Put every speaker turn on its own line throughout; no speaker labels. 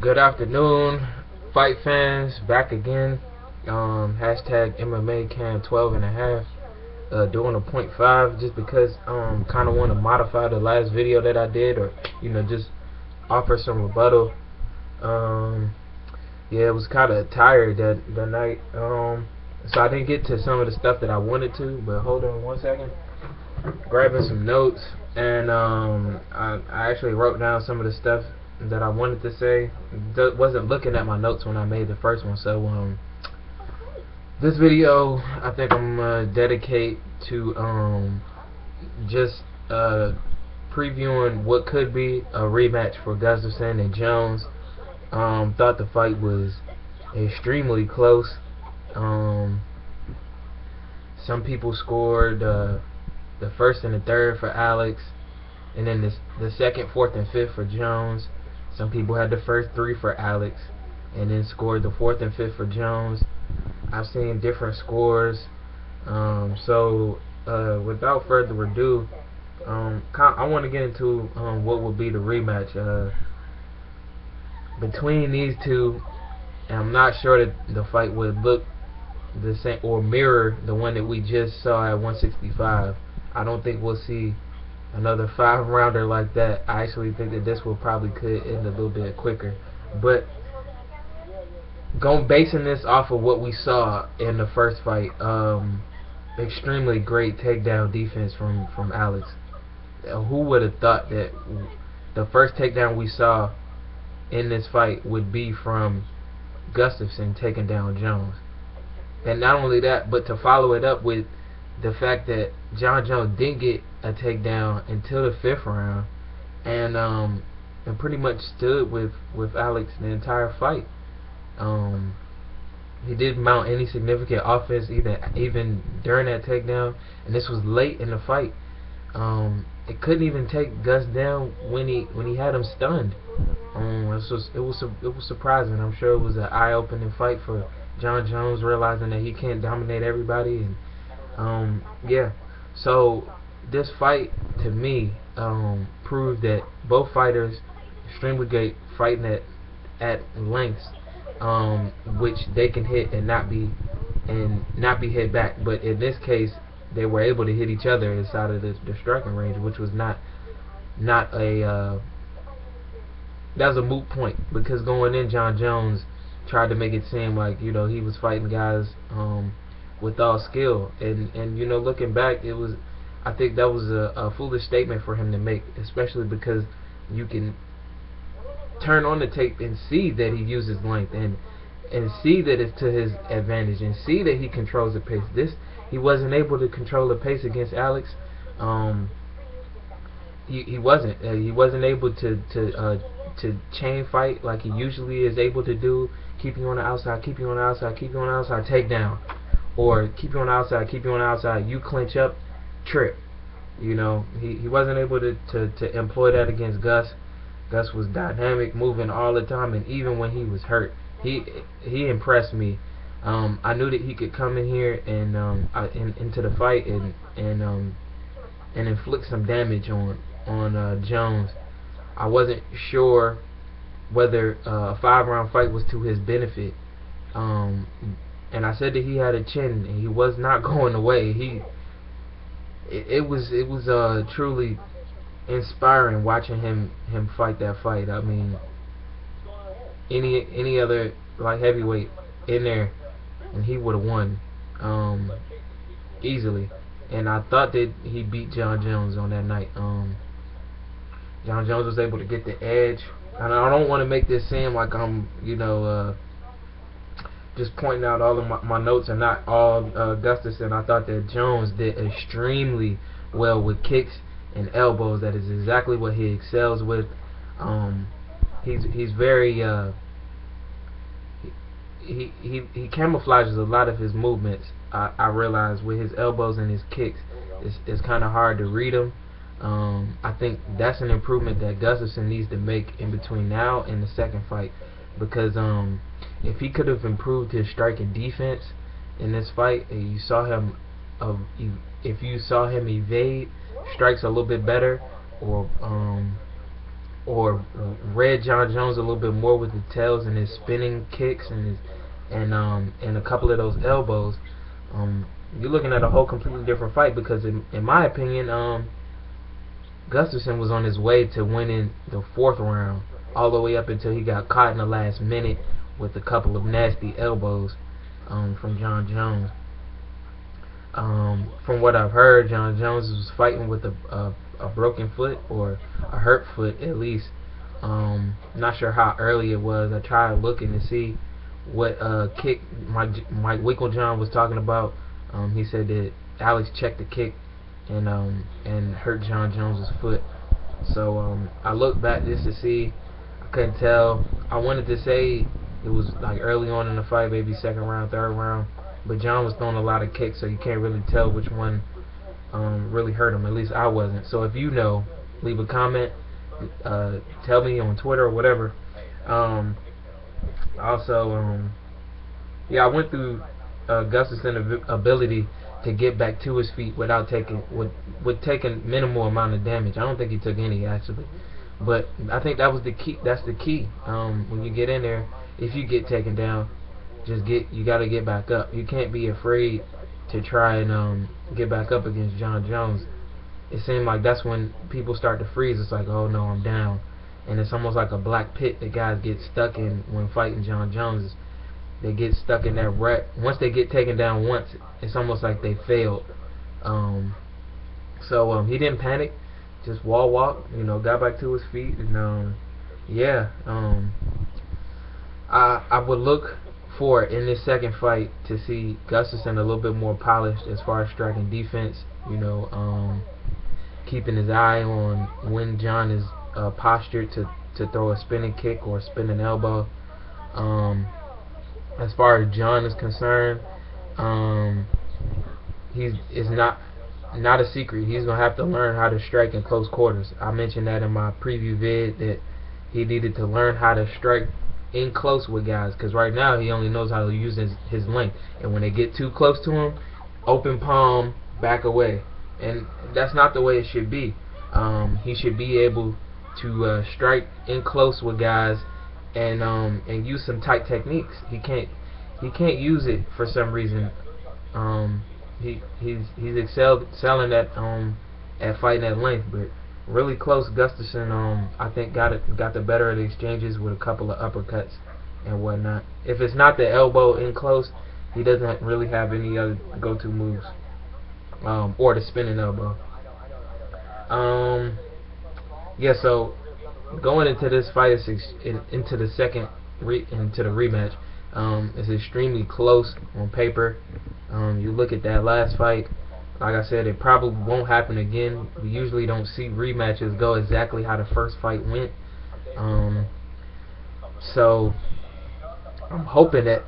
Good afternoon, fight fans. Back again. Hashtag MMA Cam 12.5. Doing a .5 just because kind of want to modify the last video that I did, or just offer some rebuttal. Yeah, it was kind of tired that night. So I didn't get to some of the stuff that I wanted to. But hold on one second. Grabbing some notes, and I actually wrote down some of the stuff that I wanted to say. Wasn't looking at my notes when I made the first one, so this video I think I'm gonna dedicate to just previewing what could be a rematch for Gustafsson and Jones. Thought the fight was extremely close. Some people scored the first and the third for Alex, and then the second, fourth, and fifth for Jones. Some people had the first three for Alex, and then scored the fourth and fifth for Jones. I've seen different scores. So without further ado, I want to get into what will be the rematch between these two. And I'm not sure that the fight would look the same or mirror the one that we just saw at 165. I don't think we'll see another 5-rounder like that. I actually think that this will probably could end a little bit quicker. But basing this off of what we saw in the first fight, extremely great takedown defense from Alex. Who would have thought that the first takedown we saw in this fight would be from Gustafsson taking down Jones? And not only that, but to follow it up with the fact that Jon Jones didn't get a takedown until the 5th round, and pretty much stood with Alex the entire fight. He didn't mount any significant offense even during that takedown, and this was late in the fight. It couldn't even take Gus down when he had him stunned. It was surprising. I'm sure it was an eye-opening fight for Jon Jones, realizing that he can't dominate everybody. And yeah, so this fight to me proved that both fighters extremely great fighting at lengths which they can hit and not be hit back. But in this case, they were able to hit each other inside of the striking range, which was not a that was a moot point, because going in, Jon Jones tried to make it seem like he was fighting guys with all skill, and looking back, I think that was a foolish statement for him to make, especially because you can turn on the tape and see that he uses length and see that it's to his advantage, and see that he controls the pace. He wasn't able to control the pace against Alex. He wasn't able to chain fight like he usually is able to do. Keep you on the outside, keep you on the outside, keep you on the outside, take down, or keep you on the outside, keep you on the outside, you clinch up, trip. He wasn't able to employ that against Gus. Gus was dynamic, moving all the time, and even when he was hurt, he impressed me. I knew that he could come in here and into the fight and inflict some damage on Jones. I wasn't sure whether a 5-round fight was to his benefit, and I said that he had a chin and he was not going away. It was truly inspiring watching him fight that fight. I mean, any other light heavyweight in there, and he would have won easily. And I thought that he beat Jon Jones on that night. Jon Jones was able to get the edge. And I don't want to make this seem like I'm just pointing out all of my notes and not all Gustafsson. I thought that Jones did extremely well with kicks and elbows. That is exactly what he excels with. He's very he camouflages a lot of his movements. I realize with his elbows and his kicks, it's kind of hard to read him. I think that's an improvement that Gustafsson needs to make in between now and the second fight, because if he could have improved his striking defense in this fight, and if you saw him evade strikes a little bit better, or or read Jon Jones a little bit more with the tails and his spinning kicks and his and a couple of those elbows, you're looking at a whole completely different fight. Because in my opinion, Gustafsson was on his way to winning the 4th round, all the way up until he got caught in the last minute with a couple of nasty elbows from Jon Jones. From what I've heard, Jon Jones was fighting with a broken foot, or a hurt foot at least. Not sure how early it was. I tried looking to see what kick Mike Winklejohn was talking about. He said that Alex checked the kick and hurt Jon Jones's foot. So I looked back just to see. I couldn't tell. I wanted to say it was like early on in the fight, maybe 2nd round, 3rd round, but Jon was throwing a lot of kicks, so you can't really tell which one really hurt him. At least I wasn't. So if you know, leave a comment. Tell me on Twitter or whatever. Also, yeah, I went through Gustafsson's ability to get back to his feet without taking minimal amount of damage. I don't think he took any, actually, but I think that was the key. That's the key. When you get in there, if you get taken down, you got to get back up. You can't be afraid to try and get back up against Jon Jones. It seemed like that's when people start to freeze. It's like, oh no, I'm down. And it's almost like a black pit that guys get stuck in when fighting Jon Jones. They get stuck in that rut. Once they get taken down once, it's almost like they failed. So he didn't panic, just walk, got back to his feet, and yeah. I would look for in this second fight to see Gustafsson a little bit more polished as far as striking defense. Keeping his eye on when Jon is postured to throw a spinning kick or a spinning elbow. As far as Jon is concerned, it's not a secret. He's gonna have to learn how to strike in close quarters. I mentioned that in my preview vid that he needed to learn how to strike in close with guys, because right now he only knows how to use his length, and when they get too close to him, open palm, back away, and that's not the way it should be. He should be able to strike in close with guys and use some tight techniques. He can't use it for some reason. He's excelling at fighting at length, but really close, Gustafsson I think got the better of the exchanges with a couple of uppercuts and whatnot. If it's not the elbow in close, he doesn't really have any other go-to moves, or the spinning elbow. Yeah, so going into this fight, into the rematch, it's extremely close on paper. You look at that last fight, like I said, it probably won't happen again. We usually don't see rematches go exactly how the first fight went. So I'm hoping that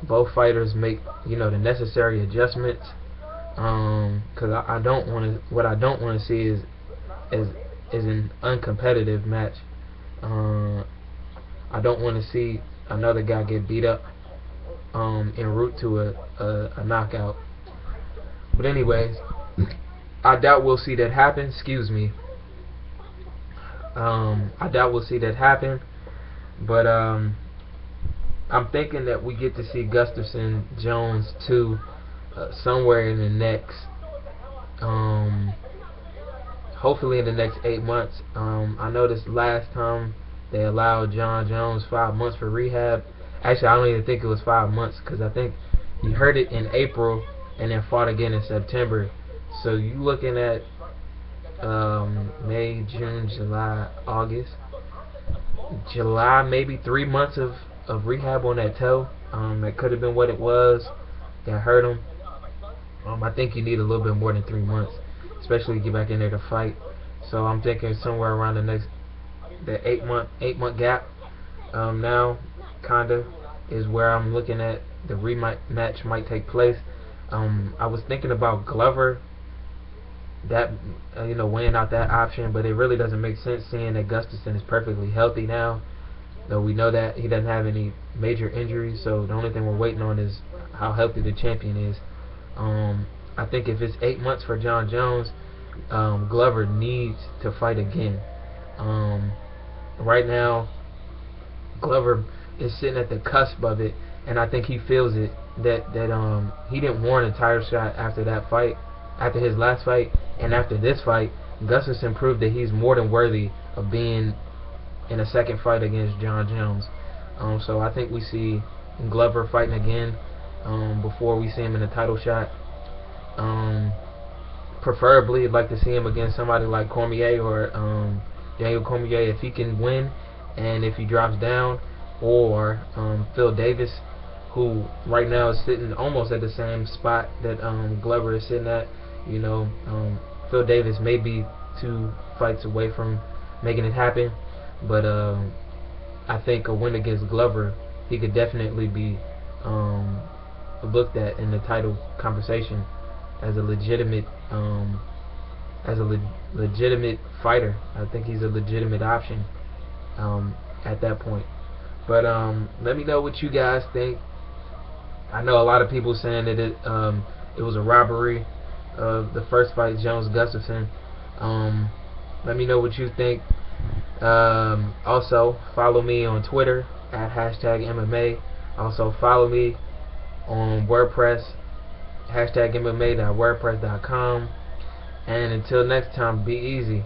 both fighters make the necessary adjustments. Because what I don't want to see is an uncompetitive match. I don't want to see another guy get beat up en route to a knockout. But anyways, I doubt we'll see that happen. Excuse me. I doubt we'll see that happen. But I'm thinking that we get to see Gustafsson Jones 2 somewhere in the next, hopefully in the next 8 months. I noticed last time they allowed Jon Jones 5 months for rehab. Actually, I don't even think it was 5 months, because I think he hurt it in April and then fought again in September. So you looking at May, June, July, August, July, maybe 3 months of rehab on that toe. That could have been what it was that hurt him. I think you need a little bit more than 3 months, especially to get back in there to fight. So I'm thinking somewhere around the 8 month gap. Now, kinda is where I'm looking at the rematch might take place. I was thinking about Glover, that weighing out that option, but it really doesn't make sense seeing that Gustafsson is perfectly healthy now. Though we know that he doesn't have any major injuries, so the only thing we're waiting on is how healthy the champion is. I think if it's 8 months for Jon Jones, Glover needs to fight again. right now Glover is sitting at the cusp of it, and I think he feels it, that he didn't warrant a title shot after that fight, after his last fight, and after this fight. Gustafsson proved that he's more than worthy of being in a second fight against Jon Jones. So I think we see Glover fighting again before we see him in a title shot. Preferably, I'd like to see him against somebody like Cormier or Daniel Cormier if he can win, and if he drops down, or Phil Davis, who right now is sitting almost at the same spot that Glover is sitting at. You know, Phil Davis may be 2 fights away from making it happen, but I think a win against Glover, he could definitely be looked at in the title conversation as a legitimate legitimate fighter. I think he's a legitimate option at that point. But let me know what you guys think. I know a lot of people saying that it was a robbery of the first fight, Jones Gustafsson. Let me know what you think. Also, follow me on Twitter at #MMA. Also, follow me on WordPress, #MMA.wordpress.com. And until next time, be easy.